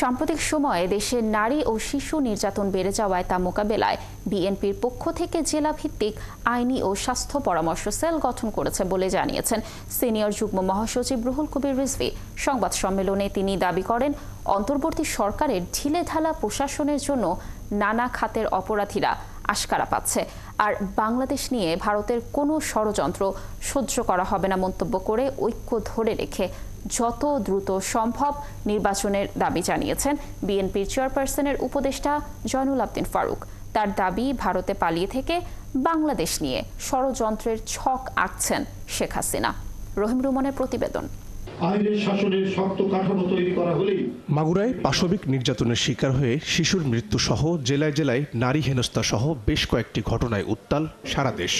সাম্প্রতিক সময়ে দেশে নারী ও শিশু নির্যাতন বেড়ে যাওয়ায় তা মোকাবেলায় বিএনপির পক্ষ থেকে জেলাভিত্তিক আইনি ও স্বাস্থ্য পরামর্শ সেল গঠন করেছে বলে জানিয়েছেন সিনিয়র যুগ্ম মহাসচিব রুহুল কবির রিজভী। সংবাদ সম্মেলনে তিনি দাবি করেন, অন্তর্বর্তী সরকারের ঢিলেঢালা প্রশাসনের জন্য নানা খাতের অপরাধীরা আশকারা পাচ্ছে, আর বাংলাদেশ নিয়ে ভারতের কোনো ষড়যন্ত্র সহ্য করা হবে না মন্তব্য করে ঐক্য ধরে রেখে যত দ্রুত সম্ভব নির্বাচনের দাবি জানিয়েছেন বিএনপির চেয়ারপারসনের উপদেষ্টা জয়নুল আবদিন ফারুক। তার দাবি, ভারতে পালিয়ে থেকে বাংলাদেশ নিয়ে ষড়যন্ত্রের ছক আঁকছেন শেখ হাসিনা। রহিম রুমনের প্রতিবেদন। আইনের শাসনের শক্ত কাঠামো তৈরি করা হলেই মাগুরায় পাশবিক নির্যাতনের শিকার হয়ে শিশুর মৃত্যু সহ জেলায় জেলায় নারী হেনস্থা সহ বেশ কয়েকটি ঘটনায় উত্তাল সারা দেশ।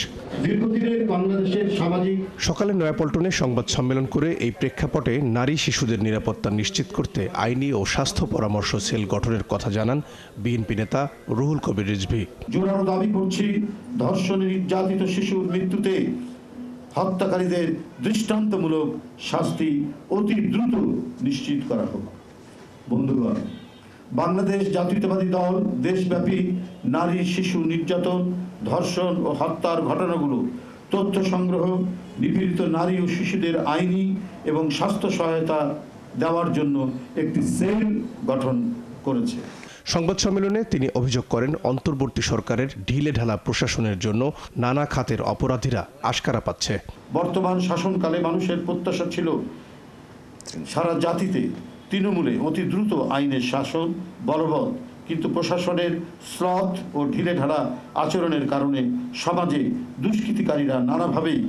দীর্ঘদিনের বাংলাদেশের সামাজিক সকালে নয়াপল্টনে সংবাদ সম্মেলন করে এই প্রেক্ষাপটে নারী শিশুদের নিরাপত্তা নিশ্চিত করতে আইনি ও স্বাস্থ্য পরামর্শ সেল গঠনের কথা জানান বিএনপি নেতা রুহুল কবির রিজভী। জোরালো দাবি করছি, ধর্ষণে নির্যাতিত শিশুর মৃত্যুতে হত্যাকারীদের দৃষ্টান্তমূলক শাস্তি অতি দ্রুত নিশ্চিত করা হোক। বন্ধুগণ, বাংলাদেশ জাতীয়তাবাদী দল দেশব্যাপী নারী শিশু নির্যাতন, ধর্ষণ ও হত্যার ঘটনাগুলো তথ্য সংগ্রহ, নিপীড়িত নারী ও শিশুদের আইনি এবং স্বাস্থ্য সহায়তা দেওয়ার জন্য একটি সেল গঠন করেছে। সংবাদ সম্মেলনে তিনি অভিযোগ করেন, অন্তর্বর্তী সরকারের ঢিলেঢালা প্রশাসনের জন্য নানা খাতের অপরাধীরা আশকারা পাচ্ছে। বর্তমান শাসনকালে মানুষের প্রত্যাশা ছিল সারা জাতিতে তৃণমূলে অতি দ্রুত আইনের শাসন বলবৎ, কিন্তু প্রশাসনের শ্লথ ও ঢিলেঢালা আচরণের কারণে সমাজে দুষ্কৃতিকারীরা নানাভাবেই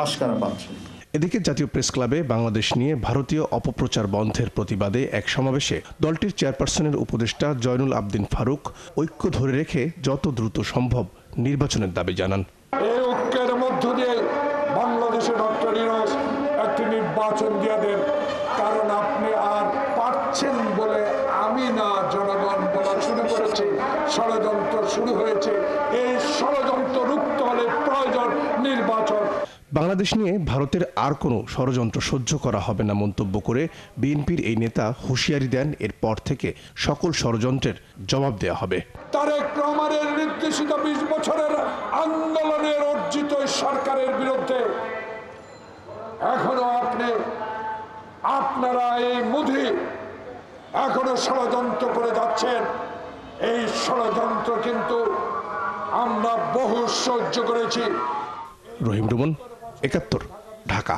আশকারা পাচ্ছে। এদিকে জাতীয় প্রেস ক্লাবে বাংলাদেশ নিয়ে ভারতীয় অপপ্রচার বন্ধের প্রতিবাদে এক সমাবেশে দলটির চেয়ারপারসনের উপদেষ্টা জয়নুল আবদিন ফারুক ঐক্য ধরে রেখে যত দ্রুত সম্ভব নির্বাচনের দাবি জানান। এই ঐক্যের মধ্য দিয়ে বাংলাদেশে ডক্টর ইউনূস একটি নির্বাচন দিয়ে দেন, কারণ আপনি আর পারছেন বলে আমি না, জনগণ বলা শুরু করেছে, ষড়যন্ত্র শুরু হয়েছে। এই ষড়যন্ত্র রুখতে হলে প্রয়োজন নির্বাচন। বাংলাদেশ নিয়ে ভারতের আর কোনো ষড়যন্ত্র সহ্য করা হবে না মন্তব্য করে বিএনপির এই নেতা হুঁশিয়ারি দেন, এরপর থেকে সকল ষড়যন্ত্রের জবাব দেওয়া হবে। তারেক রহমানের নির্দেশিত ২০ বছরের আন্দোলনের অর্জিত সরকারের বিরুদ্ধে এখনো আপনারা এই মোদি এখনো ষড়যন্ত্র করে যাচ্ছেন। এই ষড়যন্ত্র কিন্তু আমরা বহু সহ্য করেছি। রহিম রুমন, ৭১, ঢাকা।